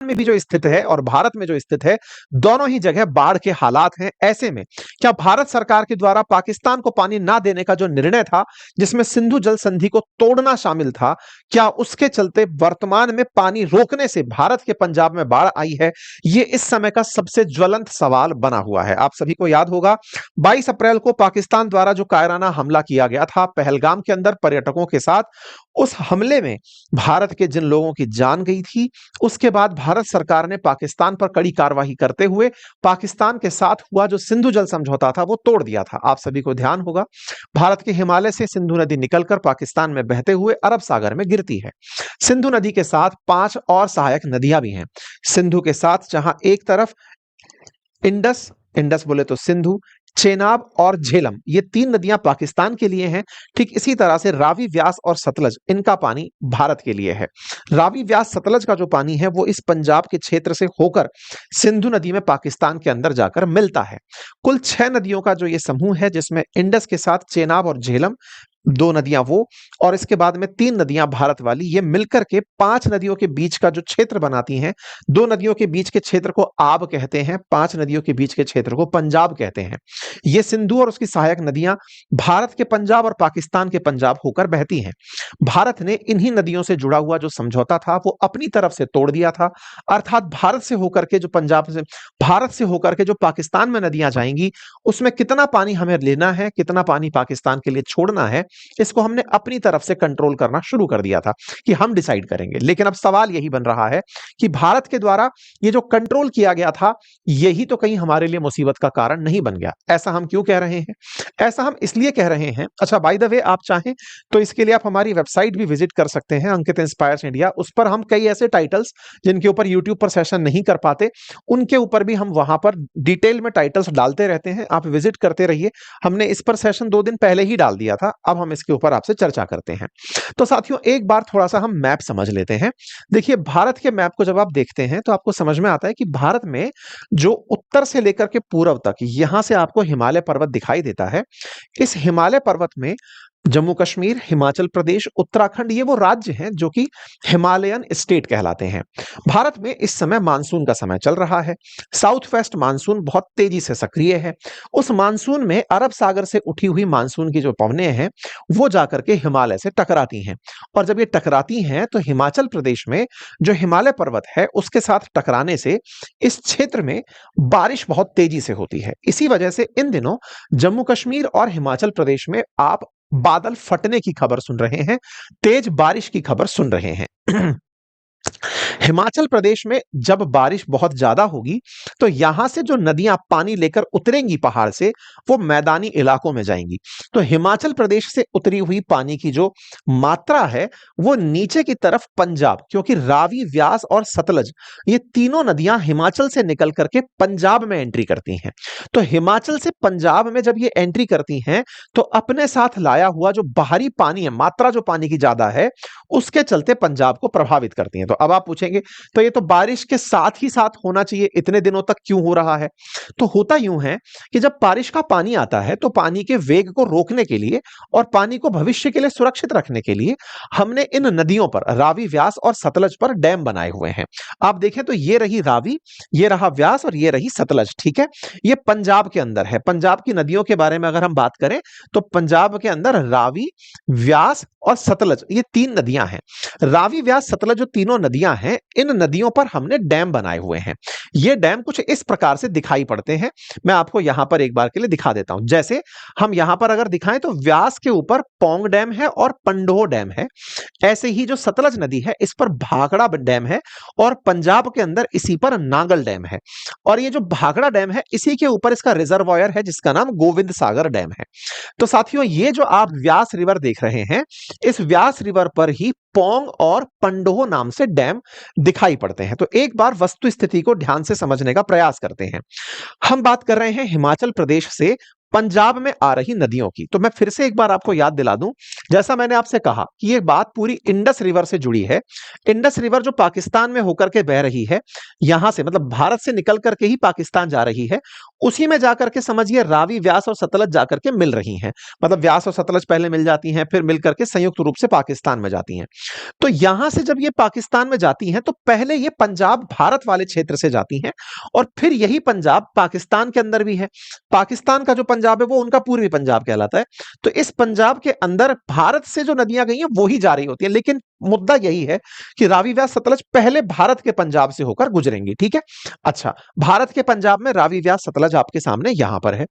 में भी जो स्थित है और भारत में जो स्थित है, दोनों ही जगह बाढ़ के हालात हैं। ऐसे में क्या भारत सरकार के द्वारा पाकिस्तान को पानी ना देने का जो निर्णय था, जिसमें सिंधु जल संधि को तोड़ना शामिल था, क्या उसके चलते वर्तमान में पानी रोकने से भारत के पंजाब में बाढ़ आई है? ये इस समय का सबसे ज्वलंत सवाल बना हुआ है। आप सभी को याद होगा 22 अप्रैल को पाकिस्तान द्वारा जो कायराना हमला किया गया था पहलगाम के अंदर पर्यटकों के साथ, उस हमले में भारत के जिन लोगों की जान गई थी, उसके बाद भारत सरकार ने पाकिस्तान पर कड़ी कार्रवाई करते हुए पाकिस्तान के साथ हुआ जो सिंधु जल समझौता था वो तोड़ दिया था। आप सभी को ध्यान होगा भारत के हिमालय से सिंधु नदी निकलकर पाकिस्तान में बहते हुए अरब सागर में गिरती है। सिंधु नदी के साथ 5 और सहायक नदियां भी हैं। सिंधु के साथ जहां एक तरफ इंडस, इंडस बोले तो सिंधु, चेनाब और झेलम, ये 3 नदियां पाकिस्तान के लिए हैं। ठीक इसी तरह से रावी, व्यास और सतलज, इनका पानी भारत के लिए है। रावी, व्यास, सतलज का जो पानी है वो इस पंजाब के क्षेत्र से होकर सिंधु नदी में पाकिस्तान के अंदर जाकर मिलता है। कुल 6 नदियों का जो ये समूह है, जिसमें इंडस के साथ चेनाब और झेलम, 2 नदियां वो, और इसके बाद में 3 नदियां भारत वाली, ये मिलकर के 5 नदियों के बीच का जो क्षेत्र बनाती हैं। 2 नदियों के बीच के क्षेत्र को आब कहते हैं, 5 नदियों के बीच के क्षेत्र को पंजाब कहते हैं। ये सिंधु और उसकी सहायक नदियां भारत के पंजाब और पाकिस्तान के पंजाब होकर बहती हैं। भारत ने इन्हीं नदियों से जुड़ा हुआ जो समझौता था वो अपनी तरफ से तोड़ दिया था। अर्थात भारत से होकर के जो पंजाब से, भारत से होकर के जो पाकिस्तान में नदियां जाएंगी, उसमें कितना पानी हमें लेना है, कितना पानी पाकिस्तान के लिए छोड़ना है, इसको हमने अपनी तरफ से कंट्रोल करना शुरू कर दिया था कि हम डिसाइड करेंगे। लेकिन अब सवाल यही बन रहा है कि भारत के द्वारा ये जो कंट्रोल किया गया था, यही तो कहीं हमारे लिए मुसीबत का कारण नहीं बन गया। ऐसा हम क्यों कह रहे हैं? ऐसा हम इसलिए कह रहे हैं, अच्छा बाय द वे, आप चाहें तो इसके लिए आप हमारी वेबसाइट भी विजिट कर सकते हैं, अंकित इंस्पायर्स इंडिया। उस पर हम कई ऐसे टाइटल्स जिनके ऊपर यूट्यूब पर सेशन नहीं कर पाते, उनके ऊपर भी हम वहां पर डिटेल में टाइटल्स डालते रहते हैं। आप विजिट करते रहिए। हमने इस पर सेशन 2 दिन पहले ही डाल दिया था, अब हम इसके ऊपर आपसे चर्चा करते हैं। तो साथियों, एक बार थोड़ा सा हम मैप समझ लेते हैं। देखिए, भारत के मैप को जब आप देखते हैं तो आपको समझ में आता है कि भारत में जो उत्तर से लेकर के पूर्व तक, यहां से आपको हिमालय पर्वत दिखाई देता है। इस हिमालय पर्वत में जम्मू कश्मीर, हिमाचल प्रदेश, उत्तराखंड, ये वो राज्य हैं जो कि हिमालयन स्टेट कहलाते हैं। भारत में इस समय मानसून का समय चल रहा है। साउथ वेस्ट मानसून बहुत तेजी से सक्रिय है। उस मानसून में अरब सागर से उठी हुई मानसून की जो पवनें हैं वो जाकर के हिमालय से टकराती हैं, और जब ये टकराती हैं तो हिमाचल प्रदेश में जो हिमालय पर्वत है उसके साथ टकराने से इस क्षेत्र में बारिश बहुत तेजी से होती है। इसी वजह से इन दिनों जम्मू कश्मीर और हिमाचल प्रदेश में आप बादल फटने की खबर सुन रहे हैं, तेज बारिश की खबर सुन रहे हैं। हिमाचल प्रदेश में जब बारिश बहुत ज्यादा होगी तो यहां से जो नदियां पानी लेकर उतरेंगी पहाड़ से, वो मैदानी इलाकों में जाएंगी। तो हिमाचल प्रदेश से उतरी हुई पानी की जो मात्रा है वो नीचे की तरफ पंजाब, क्योंकि रावी, व्यास और सतलज, ये तीनों नदियां हिमाचल से निकल करके पंजाब में एंट्री करती हैं। तो हिमाचल से पंजाब में जब ये एंट्री करती हैं तो अपने साथ लाया हुआ जो बाहरी पानी है, मात्रा जो पानी की ज्यादा है, उसके चलते पंजाब को प्रभावित करती हैं। तो अब आप पूछेंगे तो ये तो बारिश के साथ ही साथ होना चाहिए, इतने दिनों तक क्यों हो रहा है? तो होता यूं है कि जब बारिश का पानी आता है तो पानी के वेग को रोकने के लिए और पानी को भविष्य के लिए सुरक्षित रखने के लिए हमने इन नदियों पर, रावी, व्यास और सतलज पर डैम बनाए हुए हैं। आप देखें तो ये रही रावी, ये रहा व्यास और ये रही सतलज। ठीक है, ये पंजाब के अंदर है। पंजाब की नदियों के बारे में अगर हम बात करें तो पंजाब के अंदर रावी, व्यास और सतलज, ये 3 नदियां हैं। रावी, व्यास, सतलज जो तीनों नदियां हैं, इन नदियों पर हमने डैम बनाए हुए हैं। ये डैम कुछ इस प्रकार से दिखाई पड़ते हैं। मैं आपको यहां पर एक बार के लिए दिखा देता हूं। जैसे हम यहां पर अगर दिखाएं तो व्यास के ऊपर पौंग डैम है और पंडोह डैम है। ऐसे ही जो सतलज नदी है इस पर भाखड़ा डैम है, और पंजाब के अंदर इसी पर नांगल डैम है। और ये जो भाखड़ा डैम है इसी के ऊपर इसका रिजर्वायर है जिसका नाम गोविंद सागर डैम है। तो साथियों, ये जो आप व्यास रिवर देख रहे हैं, इस व्यास रिवर पर ही पौंग और पंडोह नाम से डैम दिखाई पड़ते हैं। तो एक बार वस्तु स्थिति को ध्यान से समझने का प्रयास करते हैं। हम बात कर रहे हैं हिमाचल प्रदेश से पंजाब में आ रही नदियों की। तो मैं फिर से एक बार आपको याद दिला दूं, जैसा मैंने आपसे कहा कि ये बात पूरी इंडस रिवर से जुड़ी है। इंडस रिवर जो पाकिस्तान में होकर के बह रही है, यहां से मतलब भारत से निकल करके ही पाकिस्तान जा रही है, उसी में जाकर के समझिए रावी, व्यास और सतलज जाकर के मिल रही हैं। मतलब व्यास और सतलज पहले मिल जाती हैं, फिर मिलकर के संयुक्त रूप से पाकिस्तान में जाती हैं। तो यहां से जब ये पाकिस्तान में जाती हैं तो पहले ये पंजाब भारत वाले क्षेत्र से जाती हैं और फिर यही पंजाब पाकिस्तान के अंदर भी है। पाकिस्तान का जो पंजाब है वो उनका पूर्वी पंजाब कहलाता है। तो इस पंजाब के अंदर भारत से जो नदियां गई हैं वो ही जा रही होती है, लेकिन मुद्दा यही है कि रावी, व्यास, सतलज पहले भारत के पंजाब से होकर गुजरेंगी। ठीक है, अच्छा, भारत के पंजाब में रावी, व्यास, सतलज आपके सामने यहां पर है,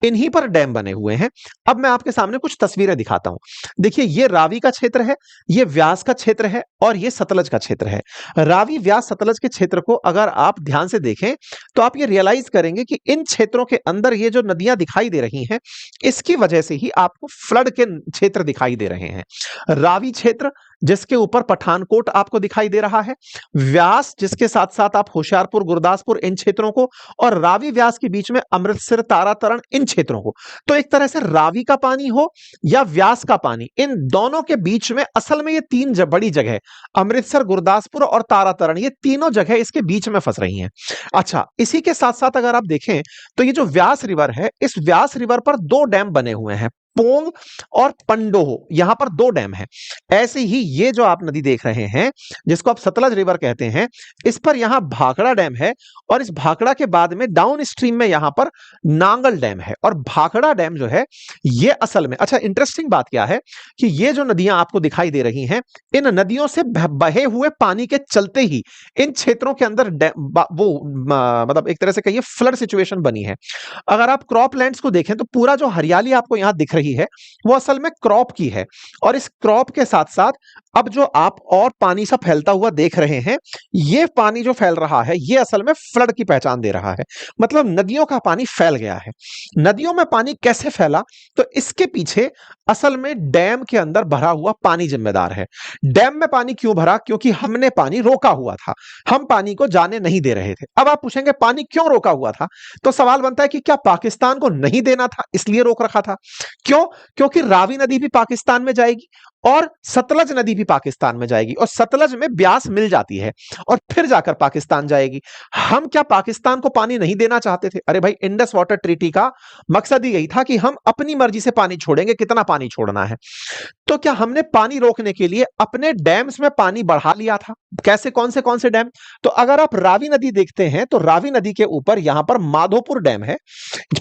इन्हीं पर डैम बने हुए हैं। अब मैं आपके सामने कुछ तस्वीरें दिखाता हूं। देखिए, ये रावी का क्षेत्र है, ये व्यास का क्षेत्र है और ये सतलज का क्षेत्र है। रावी, व्यास, सतलज के क्षेत्र को अगर आप ध्यान से देखें तो आप ये रियलाइज करेंगे कि इन क्षेत्रों के अंदर ये जो नदियां दिखाई दे रही हैं, इसकी वजह से ही आपको फ्लड के क्षेत्र दिखाई दे रहे हैं। रावी क्षेत्र जिसके ऊपर पठानकोट आपको दिखाई दे रहा है, व्यास जिसके साथ साथ आप होशियारपुर, गुरदासपुर इन क्षेत्रों को, और रावी व्यास के बीच में अमृतसर, तारातरण इन क्षेत्रों को। तो एक तरह से रावी का पानी हो या व्यास का पानी, इन दोनों के बीच में असल में ये तीन बड़ी जगह, अमृतसर, गुरदासपुर और तारातरण, ये तीनों जगह इसके बीच में फंस रही हैं। अच्छा, इसी के साथ साथ अगर आप देखें तो ये जो व्यास रिवर है, इस व्यास रिवर पर दो डैम बने हुए हैं, पोंग और पंडोह, यहां पर दो डैम हैं। ऐसे ही ये जो आप नदी देख रहे हैं जिसको आप सतलज रिवर कहते हैं, इस पर यहां भाखड़ा डैम है और इस भाखड़ा के बाद में डाउन स्ट्रीम में यहां पर नांगल डैम है। और भाखड़ा डैम जो है ये असल में, अच्छा इंटरेस्टिंग बात क्या है कि ये जो नदियां आपको दिखाई दे रही हैं, इन नदियों से बहे हुए पानी के चलते ही इन क्षेत्रों के अंदर मतलब एक तरह से कहिए फ्लड सिचुएशन बनी है। अगर आप क्रॉप लैंड्स को देखें तो पूरा जो हरियाली आपको यहां दिख रही है वो असल में क्रॉप की है, और इस क्रॉप के साथ साथ अब जो आप और पानी सा फैलता हुआ देख रहे हैं, ये पानी जो फैल रहा है ये असल में फ्लड की पहचान दे रहा है। मतलब नदियों का पानी फैल गया है। नदियों में पानी कैसे फैला, तो इसके पीछे असल में डैम के अंदर भरा हुआ पानी जिम्मेदार है। डैम में पानी क्यों भरा, क्योंकि हमने पानी रोका हुआ था, हम पानी को जाने नहीं दे रहे थे। अब आप पूछेंगे पानी क्यों रोका हुआ था, तो सवाल बनता है कि क्या पाकिस्तान को नहीं देना था इसलिए रोक रखा था? क्यों? क्योंकि रावी नदी भी पाकिस्तान में जाएगी और सतलज नदी भी पाकिस्तान में जाएगी, और सतलज में ब्यास मिल जाती है और फिर जाकर पाकिस्तान जाएगी। हम क्या पाकिस्तान को पानी नहीं देना चाहते थे? अरे भाई, इंडस वाटर ट्रीटी का मकसद ही यही था कि हम अपनी मर्जी से पानी छोड़ेंगे, कितना पानी छोड़ना है। तो क्या हमने पानी रोकने के लिए अपने डैम्स में पानी बढ़ा लिया था? कैसे, कौन से डैम? तो अगर आप रावी नदी देखते हैं तो रावी नदी के ऊपर यहां पर माधोपुर डैम है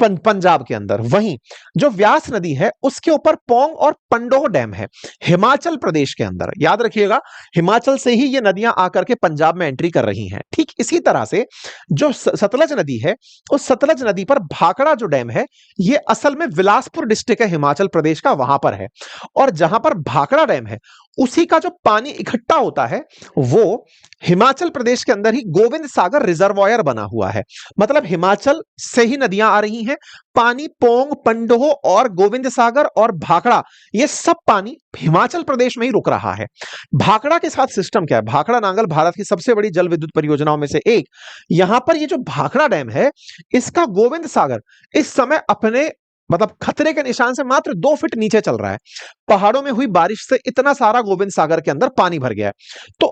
पंजाब के अंदर। वहीं जो व्यास नदी है उसके ऊपर पोंग और पंडोह डैम है हिमाचल प्रदेश के अंदर। याद रखिएगा, हिमाचल से ही ये नदियां आकर के पंजाब में एंट्री कर रही हैं। ठीक इसी तरह से जो सतलज नदी है, उस सतलज नदी पर भाखड़ा जो डैम है, ये असल में बिलासपुर डिस्ट्रिक्ट है हिमाचल प्रदेश का, वहां पर है। और जहां पर भाखड़ा डैम है उसी का जो पानी इकट्ठा होता है वो हिमाचल प्रदेश के अंदर ही गोविंद सागर रिजर्वायर बना हुआ है। मतलब हिमाचल से ही नदियां आ रही हैं, पानी पोंग, पंडोह और गोविंद सागर और भाखड़ा, ये सब पानी हिमाचल प्रदेश में ही रुक रहा है। भाखड़ा के साथ सिस्टम क्या है? भाखड़ा नांगल भारत की सबसे बड़ी जल विद्युत परियोजनाओं में से एक। यहां पर ये जो भाखड़ा डैम है, इसका गोविंद सागर इस समय अपने मतलब खतरे के निशान से मात्र 2 फीट नीचे चल रहा है। पहाड़ों में हुई बारिश से इतना सारा गोविंद सागर के अंदर पानी भर गया है। तो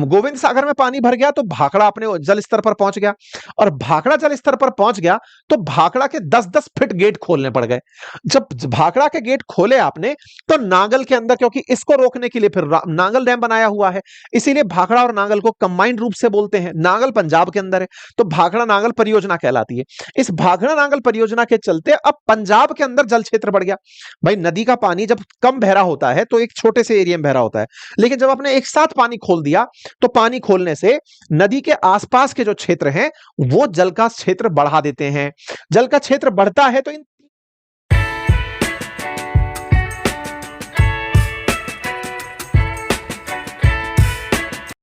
गोविंद सागर में पानी भर गया तो भाखड़ा अपने जल स्तर पर पहुंच गया, और भाखड़ा जल स्तर पर पहुंच गया तो भाखड़ा के 10-10 फीट गेट खोलने पड़ गए। जब भाखड़ा के गेट खोले आपने तो नांगल के अंदर, क्योंकि इसको रोकने के लिए फिर नांगल डैम बनाया हुआ है, इसीलिए भाखड़ा और नांगल को कंबाइंड रूप से बोलते हैं। नांगल पंजाब के अंदर है तो भाखड़ा नांगल परियोजना कहलाती है। इस भाखड़ा नांगल परियोजना के चलते अब पंजाब के अंदर जल क्षेत्र बढ़ गया। भाई, नदी का पानी जब कम बहरा होता है तो एक छोटे से एरिया में बहरा होता है, लेकिन जब आपने एक साथ पानी खोल दिया तो पानी खोलने से नदी के आसपास के जो क्षेत्र हैं वो जल का क्षेत्र बढ़ा देते हैं। जल का क्षेत्र बढ़ता है तो इन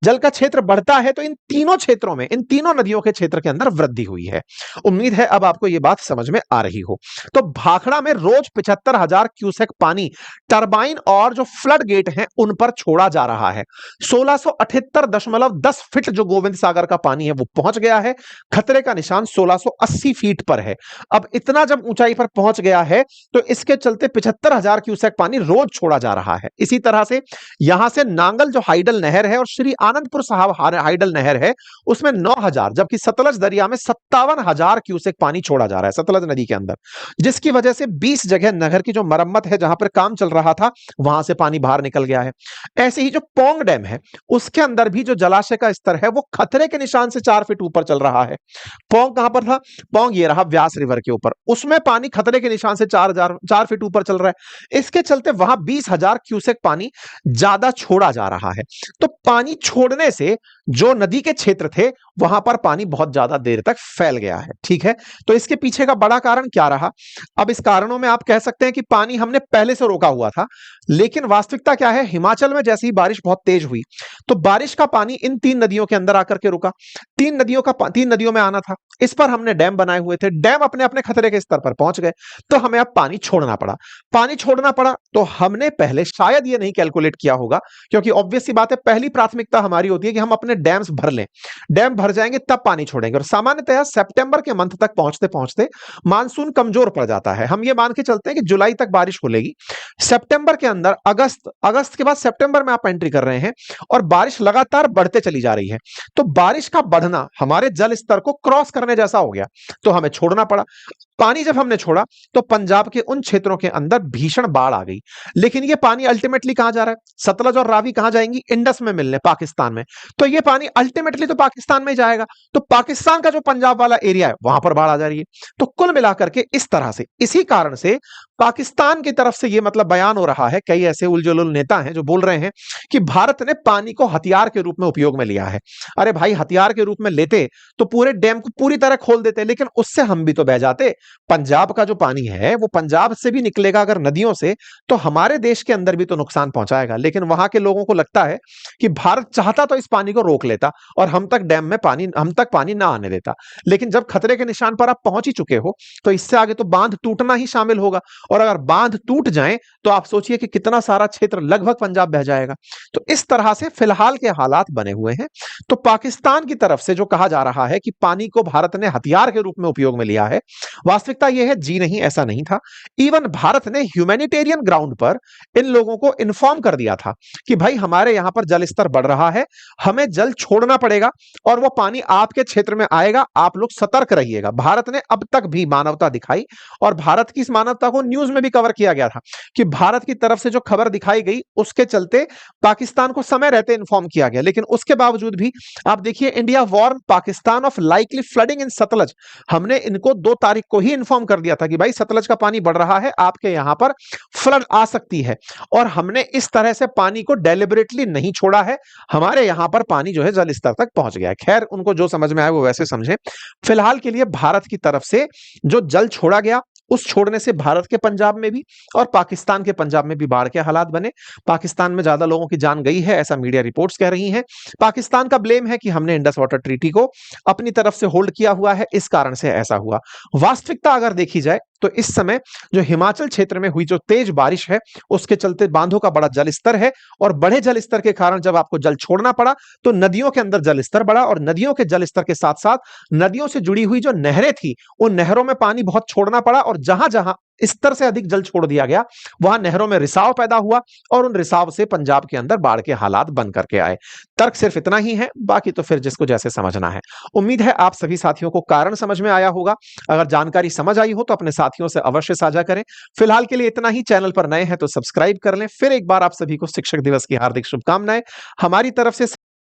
जल का क्षेत्र बढ़ता है तो इन तीनों क्षेत्रों में, इन तीनों नदियों के क्षेत्र के अंदर वृद्धि हुई है। उम्मीद है अब आपको यह बात समझ में आ रही हो। तो भाखड़ा में रोज 75,000 क्यूसेक पानी टरबाइन और जो फ्लड गेट हैं उन पर छोड़ा जा रहा है। 1678.10 फीट जो गोविंद सागर का पानी है वो पहुंच गया है। खतरे का निशान 1680 फीट पर है। अब इतना जब ऊंचाई पर पहुंच गया है तो इसके चलते 75,000 क्यूसेक पानी रोज छोड़ा जा रहा है। इसी तरह से यहां से नांगल जो हाइडल नहर है और श्री आनंदपुर साहब हाइडल नहर है उसमें 9,000, जबकि सतलज दरिया में 57,000 क्यूसेक पानी छोड़ा जा रहा है सतलज नदी के अंदर, जिसकी वजह से 20 जगह नहर की जो मरम्मत है जहां पर काम चल रहा था वहां से पानी बाहर निकल गया है। ऐसे ही जो पोंग डैम है उसके अंदर भी जो जलाशय का स्तर है वो खतरे के निशान से 4 फीट ऊपर चल रहा है। पोंग कहां पर था? पोंग ये रहा व्यास रिवर के ऊपर, उसमें पानी खतरे के निशान से 4 फीट ऊपर चल रहा है। इसके चलते वहां 20,000 क्यूसेक पानी ज्यादा छोड़ा जा रहा है। तो पानी छोड़ने से जो नदी के क्षेत्र थे वहां पर पानी बहुत ज्यादा देर तक फैल गया है। ठीक है, तो इसके पीछे का बड़ा कारण क्या रहा? अब इस कारणों में आप कह सकते हैं कि पानी हमने पहले से रोका हुआ था, लेकिन वास्तविकता क्या है, हिमाचल में जैसे ही बारिश बहुत तेज हुई तो बारिश का पानी इन 3 नदियों के अंदर आकर के रुका। 3 नदियों में आना था, इस पर हमने डैम बनाए हुए थे, डैम अपने अपने खतरे के स्तर पर पहुंच गए, तो हमें अब पानी छोड़ना पड़ा। पानी छोड़ना पड़ा तो हमने पहले शायद ये नहीं कैलकुलेट किया होगा, क्योंकि ऑब्वियस सी बात है पहली प्राथमिकता हमारी होती है कि हम अपने डैम्स भर लें, डैम भर जाएंगे तब पानी छोड़ेंगे। और सामान्यतः सितंबर के मंथ तक पहुंचते पहुंचते मानसून कमजोर पड़ जाता है। हम ये मान के चलते हैं कि जुलाई तक बारिश खुलेगी, सितंबर के अंदर अगस्त के बाद सितंबर में आप एंट्री कर रहे हैं और बारिश लगातार बढ़ते चली जा रही है, तो बारिश का बढ़ना हमारे जल स्तर को क्रॉस करने जैसा हो गया, तो हमें छोड़ना पड़ा। पानी जब हमने छोड़ा तो पंजाब के उन क्षेत्रों के अंदर भीषण बाढ़ आ गई। लेकिन ये पानी अल्टीमेटली कहां जा रहा है? सतलज और रावी कहां जाएंगी? इंडस में मिलने, पाकिस्तान में। तो ये पानी अल्टीमेटली तो पाकिस्तान में जाएगा, तो पाकिस्तान का जो पंजाब वाला एरिया है वहां पर बाढ़ आ जा रही है। तो कुल मिलाकर के इस तरह से, इसी कारण से पाकिस्तान की तरफ से ये मतलब बयान हो रहा है, कई ऐसे उलझुल नेता हैं जो बोल रहे हैं कि भारत ने पानी को हथियार के रूप में उपयोग में लिया है। अरे भाई, हथियार के रूप में लेते तो पूरे डैम को पूरी तरह खोल देते, लेकिन उससे हम भी तो बह जाते। पंजाब का जो पानी है वो पंजाब से भी निकलेगा अगर नदियों से, तो हमारे देश के अंदर भी तो नुकसान पहुंचाएगा। लेकिन वहां के लोगों को लगता है कि भारत चाहता तो इस पानी को रोक लेता और हम तक पानी ना आने देता। लेकिन जब खतरे के निशान पर आप पहुंच ही चुके हो तो इससे आगे तो बांध टूटना ही शामिल होगा, और अगर बांध टूट जाए तो आप सोचिए कि कितना सारा क्षेत्र लगभग पंजाब बह जाएगा। तो इस तरह से फिलहाल के हालात बने हुए हैं। तो पाकिस्तान की तरफ से जो कहा जा रहा है कि पानी को भारत ने हथियार के रूप में उपयोग में लिया है, वास्तविकता यह है जी नहीं, ऐसा नहीं था। इवन भारत ने ह्यूमैनिटेरियन ग्राउंड पर इन लोगों को इन्फॉर्म कर दिया था कि भाई हमारे यहां पर जल स्तर बढ़ रहा है, हमें जल छोड़ना पड़ेगा और वो पानी आपके क्षेत्र में आएगा, आप लोग सतर्क रहिएगा। भारत ने अब तक भी मानवता दिखाई, और भारत की इस मानवता को न्यूज में भी कवर किया गया था कि भारत की तरफ से जो खबर दिखाई गई उसके चलते पाकिस्तान को समय रहते इन्फॉर्म किया गया। लेकिन उसके बावजूद भी आप देखिए, India warn Pakistan of likely flooding in Sutlej, हमने इनको 2 तारीख को ही इन्फॉर्म कर दिया था कि भाई सतलज का पानी बढ़ रहा है, आपके यहां पर फ्लड आ सकती है, और हमने इस तरह से पानी को डेलिबरेटली नहीं छोड़ा है। हमारे यहां पर पानी जो है जल स्तर तक पहुंच गया है। खैर, उनको जो समझ में आए वो वैसे समझे। फिलहाल के लिए भारत की तरफ से जो जल छोड़ा गया, उस छोड़ने से भारत के पंजाब में भी और पाकिस्तान के पंजाब में भी बाढ़ के हालात बने। पाकिस्तान में ज्यादा लोगों की जान गई है, ऐसा मीडिया रिपोर्ट्स कह रही हैं। पाकिस्तान का ब्लेम है कि हमने इंडस वाटर ट्रीटी को अपनी तरफ से होल्ड किया हुआ है, इस कारण से ऐसा हुआ। वास्तविकता अगर देखी जाए तो इस समय जो हिमाचल क्षेत्र में हुई जो तेज बारिश है उसके चलते बांधों का बड़ा जल स्तर है, और बड़े जल स्तर के कारण जब आपको जल छोड़ना पड़ा तो नदियों के अंदर जल स्तर बढ़ा, और नदियों के जल स्तर के साथ साथ नदियों से जुड़ी हुई जो नहरें थी उन नहरों में पानी बहुत छोड़ना पड़ा, और जहां जहां स्तर से अधिक जल छोड़ दिया गया वहां नहरों में रिसाव पैदा हुआ, और उन रिसाव से पंजाब के अंदर बाढ़ के हालात बन करके आए। तर्क सिर्फ इतना ही है, बाकी तो फिर जिसको जैसे समझना है। उम्मीद है आप सभी साथियों को कारण समझ में आया होगा। अगर जानकारी समझ आई हो तो अपने साथियों से अवश्य साझा करें। फिलहाल के लिए इतना ही। चैनल पर नए हैं तो सब्सक्राइब कर लें। फिर एक बार आप सभी को शिक्षक दिवस की हार्दिक शुभकामनाएं हमारी तरफ से।